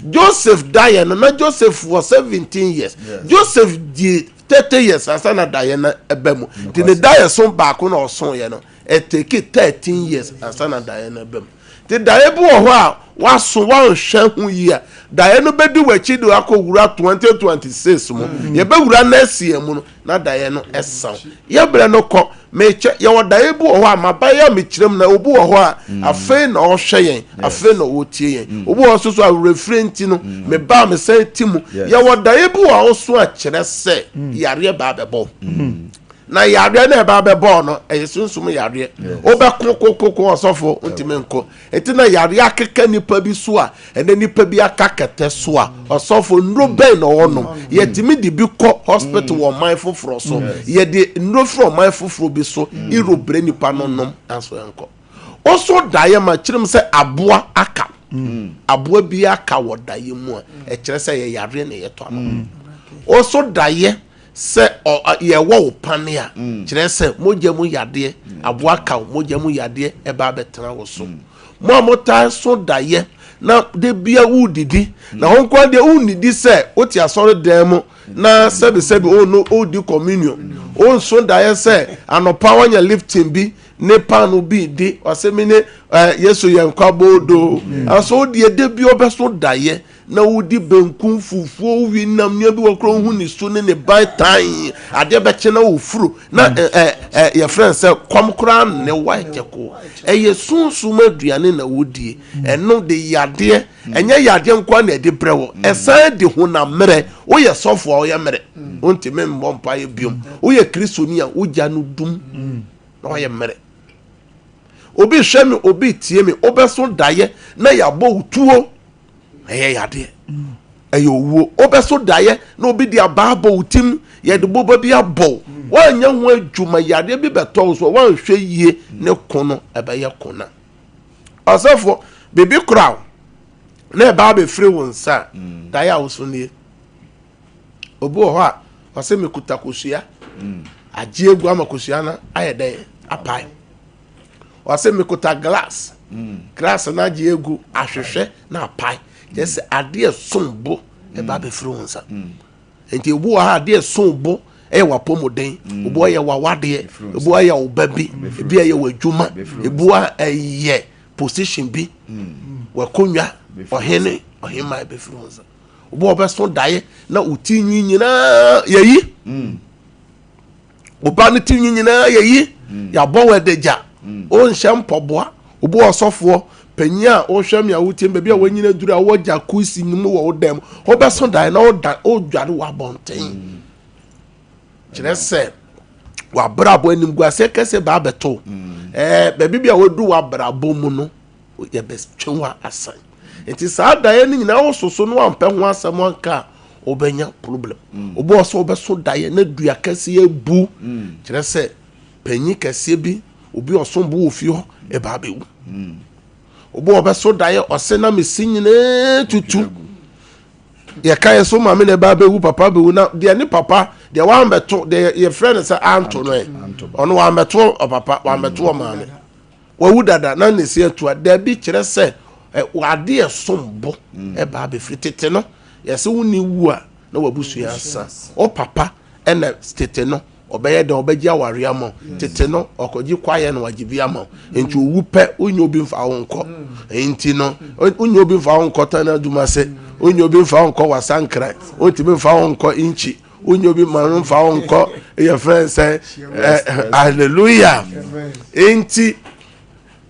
Speaker 6: Joseph daye no na Joseph was 17 years Joseph di 30 years ansa na daye na ebemu ti ne daye so ba ko na oso ye no it take 13 years ansa na daye na ebemu ti daye bo ho a waso wan hwe hu yi a daye no bedi wachi do akowura 2026 mu ye bewura na asie mu no na daye no esan ye bre no ko meche ye wo daye bu ho a mabaya mekirem na obu ho a afi na o hwe yen afi na o tie yen obu ho so a referenti no me ba me san timu ye wo daye bu ho so a kire se yare ba bebo na yare na ba bebo no esunsum yare obe kokokoko osofo ntime nko enti na yare akeka nipa bi so a ene nipa bi akakete so a osofo nro be na wono yetimi di bi ko hospital wo man foforo so ye di nro from man foforo bi so irobre nipa no nom aso enko oso daye ma kirim se aboa aka aboa bi aka wo daye mu a kire se ye yare na ye to no oso daye se ye wo pane a kire se moja mu yade aboa ka moja mu yade e ba betena wo so mo amota so daye na de bia udidi na honko de unidi se oti asore dem na sebi o no o di communion o so daye se anopa wanya lifting bi ne panu bi di osemine yesu yankwa bodo aso de bi obeso daye na wudi benkun fufuo wi nam ne bi wokro hu ni so ne ban tan ade be che na ofuru na ye friend say komkra ne wa keko ye sunsun aduane na wudie eno de yade enye yade nkwa na de brewo esan de hu na mere wo ye sofo wo ye mere onti me mbom pa ye biom wo ye kristoni a wo ja no dum na wo ye mere obi hwemi obi tie me obeso daye na ya bo utuo eye yade eyo wo obeso daye na obi dia baabo utim ye de boba bi abo wanya ho adwuma yade bi beto so wan hwe yie ne kono ebeye kona asafo bibi kraw na ba be free won sa daye awso ne obo ho a ose mekuta kosua agie egu amakosua na ayede apai ose mekuta glass na agie egu ahwehwe na apai yes ade sombo e ba be free wonsa enti obu ha ade sombo e wa pomoden obu ye wa wade obu ye obabi ebi ye wadwuma ebu ye position bi wa konwa ohene ohima be free wonsa obu obeso daye na utinyi nyina yeyi oba ne tinyi nyina yeyi ya bo wedeja o nhyem poboa obu osofo penya o hwam ya wutie bebia wanyina duru a woja kusi nimu wo dem obeso dan na o dware wa bonten kire se wa brabo anim guase kese ba beto bebi bia wodu wa brabo mu no ye bestwa asan enti sa daye ni nyina wo soso no ampe ho asem anka obenya problem obo so obeso daye na dua kese ebu kire se penyi kese bi obi osombo ofio e ba bewu obo obeso daye osena mesinyine tutu ye kan so ma me ne ba bewu papa bewu na de ne papa de wa mbeto de ye friend say anto no ono wa mbeto papa wa mbeto ma me wa wu dada na ne se atu da bi kire se wa de esombo e ba be fritete no ye se woni wu a na wabusu ya asa o papa ena stete no obeye de obeji aware amo tete no okoji kwaye no wajibi amo enti owu pe onye obi mfa wonko enti no onye obi mfa wonko tana duma se onye obi mfa wonko wasankra ontibi mfa wonko inchi onye obi manu mfa wonko ye friend say hallelujah enti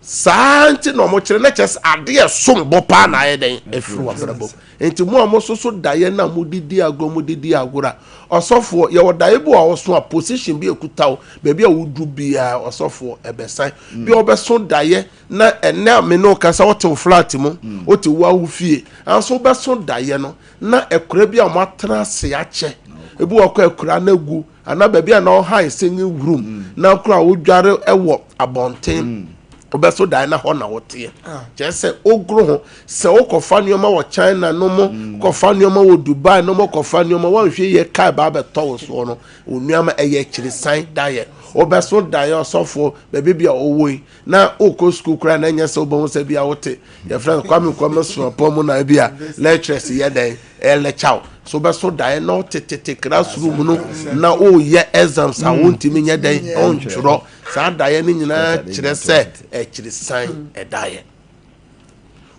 Speaker 6: santi no mo kire na ches ade sombo pa na ayeden efru wabrabo enti mo amososo daye na modidi agro modidi agora osofo ye wodaye bu a woso a position bi ekutawo bebi a wudu bia osofo ebesan bi obeso daye na ene ameno kasa wote flat mu wote wa wufie anso obeso daye no na ekura bi a matena se ache ebu akwa ekura na gu ana bebi a na high singing room na akura wodware ewo abonten obeso da na ho na wote je se ogro ho se okofa nioma wo China no mo kofa nioma wo Dubai no mo kofa nioma wo hwe ye kai ba be to so no onuama eye kirisan daye obeso daye osofo be bia owoyi na oko school kra na nya se obon se bia wote ye friend kwame so pomo na bia lecturers ye den lecture so beso daye no tete classroom no na o ye exams a wontimi nya den on tworo sa daye ni nyina kire se kirisan daye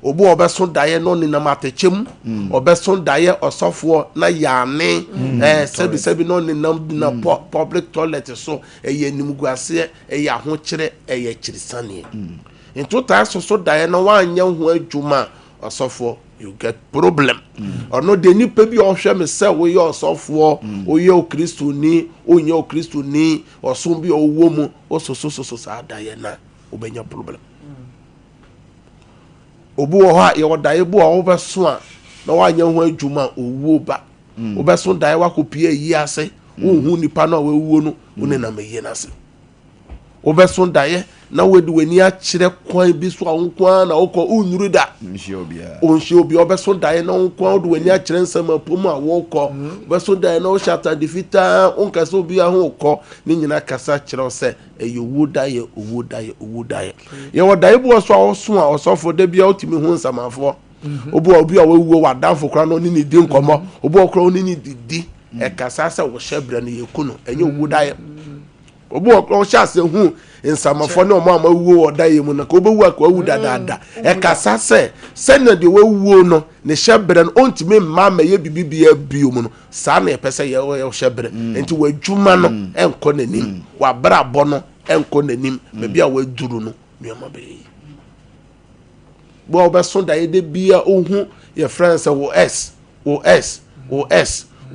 Speaker 6: obu obeso daye no ni na matechem obeso daye osofo na yane sebi no ni na public toilet so eye nimguase eye ahokire eye kirisane into ta so daye no wanya ho adwuma osofo you get problem or no de nipa bi ohwe me se wo ye osofo oye o Kristo ni onye o Kristo ni osom bi owo mu ososo sa daye na obenya problem obu wo ha ye wodaye bu wo beso a na wanya ho adwuma owo ba wo beso daye wakopie yi ase wo hu nipa na wawu no one na meye na ase wo beso daye na wedi weni a kire kwan bi so ankwan na wokọ unuru da onhye obi obeso daye na ankwan do weni a kire nsama pom a wokọ obeso daye na wo shata defita onkase obi a ho kọ ni nyina kasa kire se eyowu daye owu daye ye wo daye bu so a woso a osofo da bia otimi hu nsamafo obi a wawu wadanfo kra no ni di nkomo obi okra ni didi e kasa se wo hyebre na yekunu enye owu daye obi okra sha se hu nsamafo ne omo amawuo odaye mu na ko obewu akwa wu dadada e kasa se na de wawuo no ne hyebre no ontimi mma ma ye bibibia bio mu no sa na epese ye hyebre enti wadwuma no enko nanim wa brabo no enko nanim me bia waduru no mioma be bo obeso daye de bia ohu ye friends os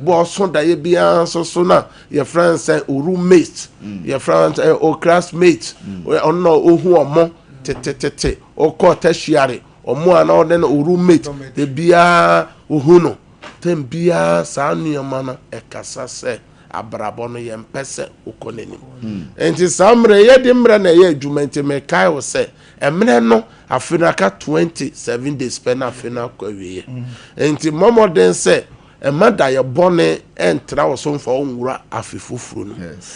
Speaker 6: bo so daye bia so na your friends say roommate your friends or classmate no ohu omo tete o ko tertiary omo ana o den roommate de bia ohu no tem bia sa nuama na ekasa se abrabo no ye mpese ukonenim enti samre ye de mre na ye adwumenti me kai wo se emre no afina ka 27 days pe na afina kwa wiye enti momoden se emada ye bone entra wo so mfa onwura afefufuru no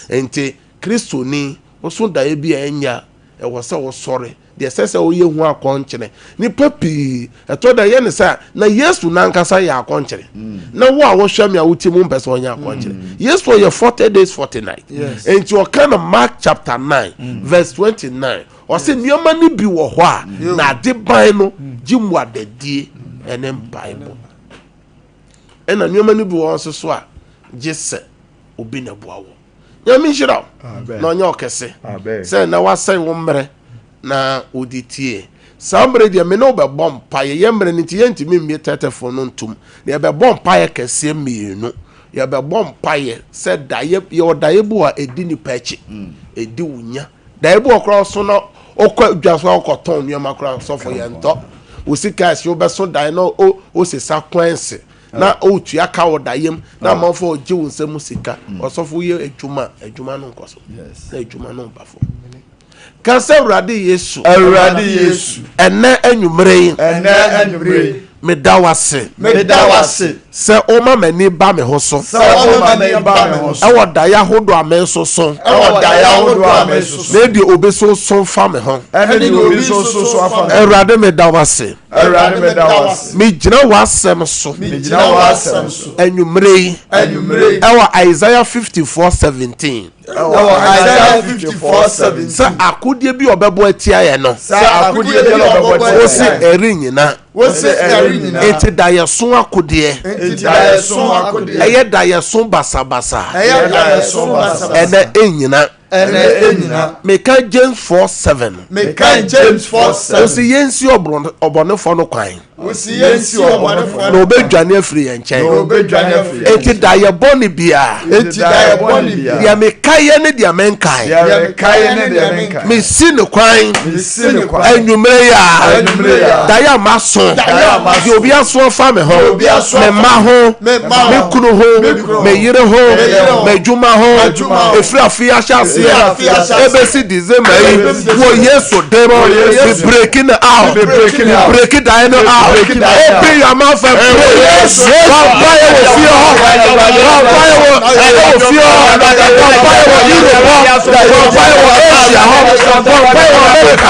Speaker 6: enti Kristo ni wo so da ye bia enya e wo se wo sore de sese wo ye hu akonkyere ni papi eto da ye ne sa na Yesu na nkasa ya akonkyere na wo a wo hwam ya wuti mu mpese onya akonkyere Yesu ye 40 days 40 nights enti o kana Mark chapter 9 verse 29 o se nioma ni bi wo ho a na de ban no gimwa dadie ene Bible ena nioma ni bi wo so a gese obi na boawo nyame hira na onya okese se na wasai wo mre na oditie sambre dia me no be bompa ye mre nti ye ntimi mmie tetefo no ntum na be bompa ye kese mienu ye be bompa ye se daye ye odaye bu a edi ni pachi edi wunya daye bu okro so no okwa dwaso okoton nioma kra so fo ye nto osika si obeso daye no o sesa kwanse na o tua ka odayem na manfo oje wonsem sika osofo ye adwuma no nkoso na adwuma no bafo kanse urade Yesu ene anwumre medawase se o ma mani ba me ho so e wo da ya hodo amenso so na di obeso so fa me ho urade medawase me gina wasem so anwumre e wo Isaiah 54:17
Speaker 2: Isaiah 54:17
Speaker 6: sa akodie bi obebo atia ye no o si eri nyina enti da ye so akodie eye da ye so basabasa ene enyina meka James 4:7 o si yensi obonefo no kwan no bedwane afiri ye nchen enti da ye boni bia ya meka ye ne dia menkai me sine kwan anwumre ya da ya maso di obi aso fa me ho me ma ho me kunu ho me yire ho me juma ho efri afia sha ebesi December wo Yesu demo be breaking out breaking down out open your mouth and pray fire will fear fire will fear fire will Europe fire will Asia fire will America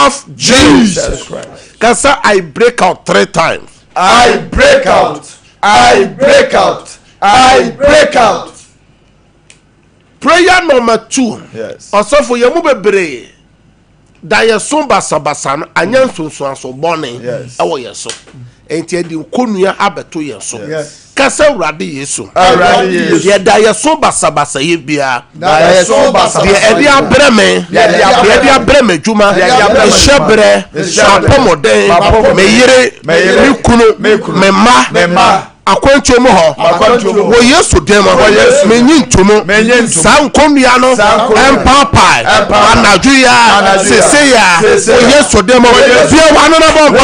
Speaker 6: of Jesus Christ. Kasa, I break out 3 times.
Speaker 3: I break out. I break out. I break out.
Speaker 6: Prayer number 2.
Speaker 3: Yes.
Speaker 6: Also for your bebre. Da yeso basabasa no anya nsonso so bone.
Speaker 3: Yes.
Speaker 6: Ewo yeso. Enti edi konua abeto yeso.
Speaker 3: Yes.
Speaker 6: Kasa urade yeso.
Speaker 3: Urade yeso.
Speaker 6: Ye da yeso basabasa ye bia.
Speaker 3: Da yeso basabasa.
Speaker 6: Ye edi abreme. Ye edi abreme juma. Shebre. Apomoden. Me yire. Me kunu. Me ma. Akwantu mu ho wo Yesu dem ho me nyintumu san komia no empapa anajuya seseya wo Yesu dem ho bia wano na bomba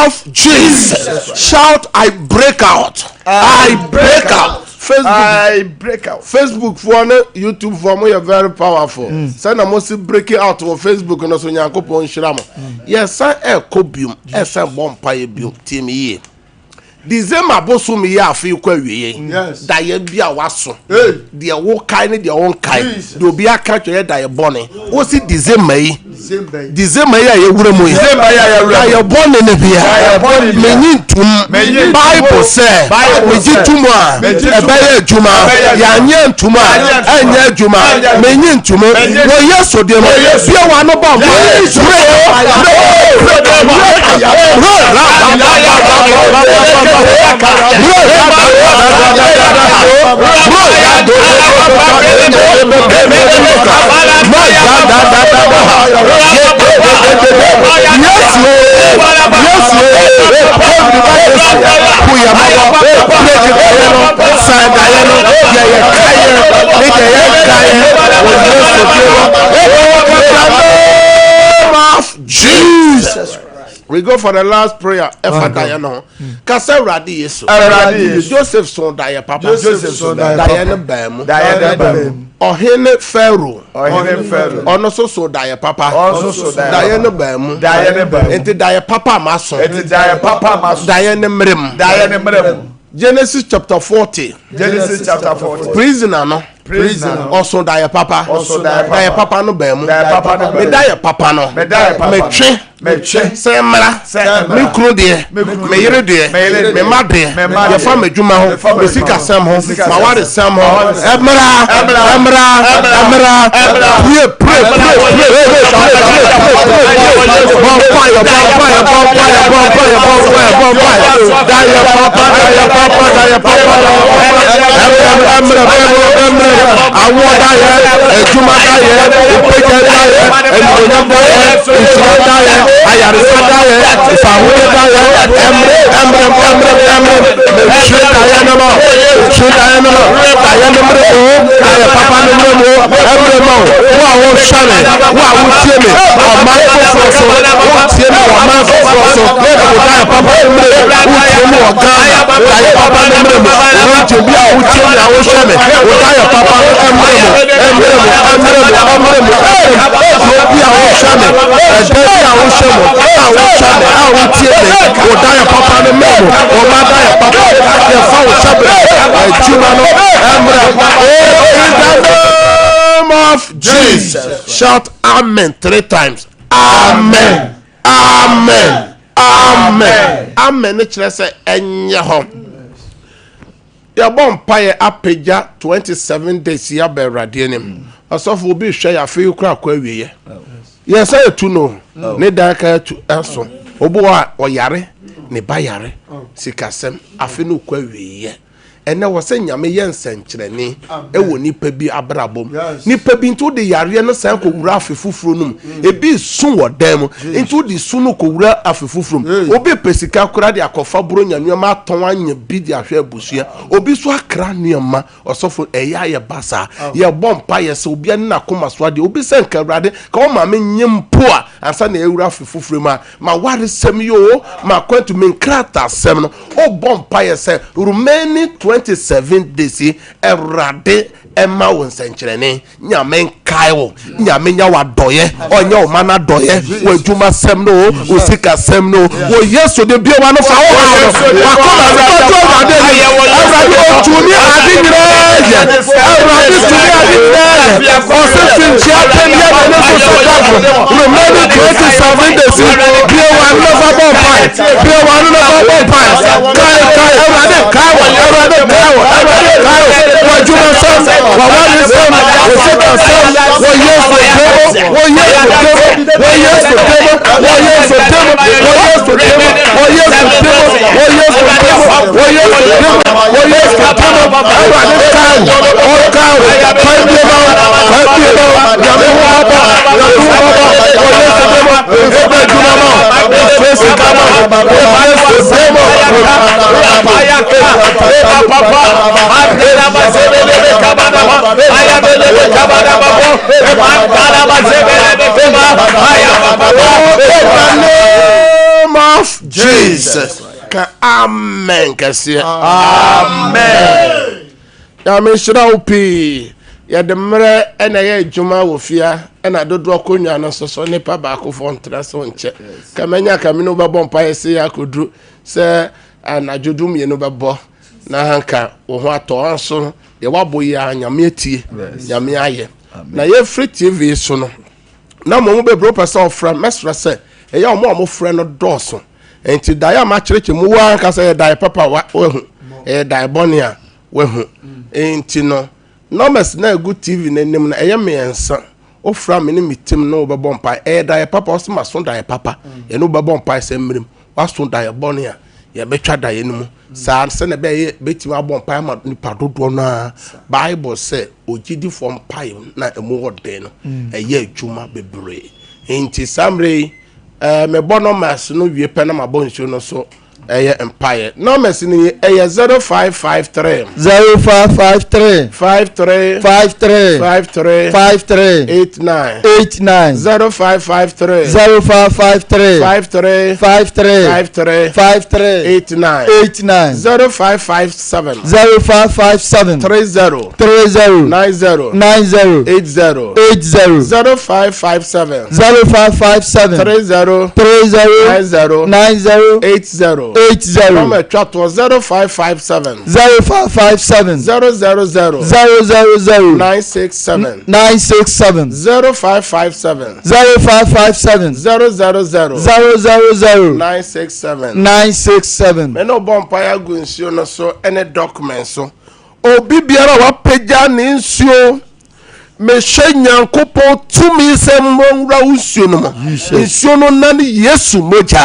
Speaker 6: Of Jesus, shout, I break out. I break out. Facebook,
Speaker 3: I break out.
Speaker 6: Facebook for YouTube for me, you're very powerful. Send a most breaking out on Facebook and also Yankopon Shiramo. Yes, sir, cobium, a bonfire built team ye. December bosu me ya fi kwa wiye.
Speaker 3: Yes.
Speaker 6: Da ye bia waso. Dia wo kai ne dia won kai. Do bia ka twe da ye bone. Wo si December yi. December ya ye wura mu yi.
Speaker 3: December ya wura.
Speaker 6: Da ye bone ne bia. Me nyitum. Bible say. Me jitum a. E ba ye adwuma. Ya nya ntuma. Anya adwuma. Me nyitum. Wo Yesu de mo. Bia wa no bomb. Jesus. We go for the last prayer. Kasa radi Yesu. Joseph son da ye papa.
Speaker 3: Joseph son da ye
Speaker 6: da ye ne bam. Ohene Pharaoh. Ono so da ye papa. Da ye ne bam. Enti da ye papa maso. Da ye ne mrem. Genesis chapter 40.
Speaker 3: Genesis chapter 40.
Speaker 6: Prisoner no.
Speaker 2: prisoner
Speaker 6: also die papa die papa no be mu me die papa no me twe say mra me kru de me yere de me ma de ye fa madwuma ho me sika sam ho ma ware sam ho emra pray of Jesus. Shout amen 3 times. Amen. Amen. Amen. Amen. Let's say enye ho. Ya bon paye apeja 27 days ya be rade nim. Asofo obi hwe ya fe kura kwa wiye. Yes say tu no. Ne dan ka tu enso. Obo a oyare ne ba yare. Sikasem afe no kwa wiye. Ene wo se nyame ye nsenkyerene ewo nipa bi abrabom nipa bi nto de yare no san ko wura afefufuro num ebi sun wodam nto de sunu ko wura afefufurum obi pesika kura de akofa buro nyanuama aton anya bi de ahwe abusua obi so akra nuama osofo eya ye basa ye bompa ye se obi an na koma so ade obi se nkabrade ka o ma nyempo a ansa na ewura afefufurum ma ware sem yo ma kwantu menkrata sem no o bompa ye se rumeni 27 days erade Emma won senkyerene nyame nkaiwo nyame nya wadoye onye o mana doye wadwuma sem no o sika sem no wo yeso de bia wa no fa wo akoma do ade ni o tuni ade ni ye awrade tuni ade ni o se finchia tenia na so so dagro remember 27 days bia wa no fa bon pai bia wa no fa bon pai kai awrade kai wadwuma sem wa wale sem wo sika sem wo yeso demo wo yeso of Jesus. Amen. Amen. Ya me shira upi ya de mre ena ye djuma wo fia ena dodo akonya no soso ne pa ba ko fontra so nche kamanya kamino ba bompa yesi akodru se ana jodum ye no bebo na hanka wo ho ato anso ye wabo ya nyame atie nyame aye na ye free TV so no na mo be bro person from mesra se e ya mo frɛ no dɔso enti daya ma kyereke mu wa ka se daya papa wa hu e daya bonia wa hu enti no numbers na good TV na nim na eye me ensa o fra me ne mitim no be bompa e daya papa o ma so daya papa e no be bompa se mrim wa so daya bonia ye betwa daya nimu sa se na be betima bompa ma nipa dodo na Bible say ogidi from pai na emu wode no eye adwuma bebre enti samre me bono mas no wie pe na mabonso no so eye empire no mas ni eye 0553
Speaker 7: 0553
Speaker 6: 53
Speaker 7: 53
Speaker 6: 53
Speaker 7: 53
Speaker 6: 89
Speaker 7: 89
Speaker 6: 0553
Speaker 7: 0553
Speaker 6: 53
Speaker 7: 53
Speaker 6: 53
Speaker 7: 53
Speaker 6: 89
Speaker 7: 89
Speaker 6: 0557
Speaker 7: 0557
Speaker 6: 30
Speaker 7: 30
Speaker 6: 90
Speaker 7: 90
Speaker 6: 80
Speaker 7: 80
Speaker 6: 0557
Speaker 7: 0557
Speaker 6: 30
Speaker 7: 30
Speaker 6: 90
Speaker 7: 90
Speaker 6: 80 Number chat was 0557
Speaker 7: 0557
Speaker 6: 000
Speaker 7: 000
Speaker 6: 967
Speaker 7: 967
Speaker 6: 0557
Speaker 7: 0557
Speaker 6: 000
Speaker 7: 000
Speaker 6: 967
Speaker 7: 967.
Speaker 6: me no bompire go nsuo no so ene document so obi biara wa pagya ne nsuo me hwe nyankopɔn tumi sɛ mmɔnwura nsuo no mo nsuo no nane yesu mogya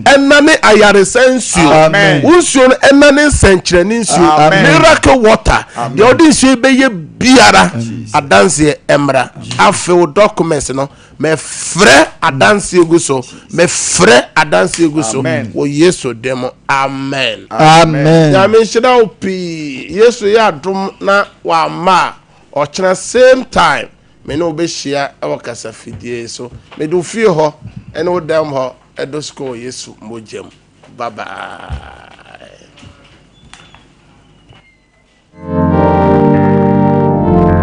Speaker 6: ɛnane ayaresa nsuo nsuo no ɛnane nsɛnkyerɛne nsuo miracle water deɛ ɔde nsuo bɛyɛ biara adanseɛ ɛmmra afew documents no mefrɛ adanseɛ gu so mefrɛ adanseɛ gu so wɔ yesu demo amen nyame nhyira wo pii yesu yɛ adom na wama ɔkyena same time me no be share our kasa fidie so me do fie ho ene wo dam ho edo school yesu mojem bye bye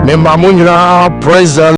Speaker 1: me mamunyina praise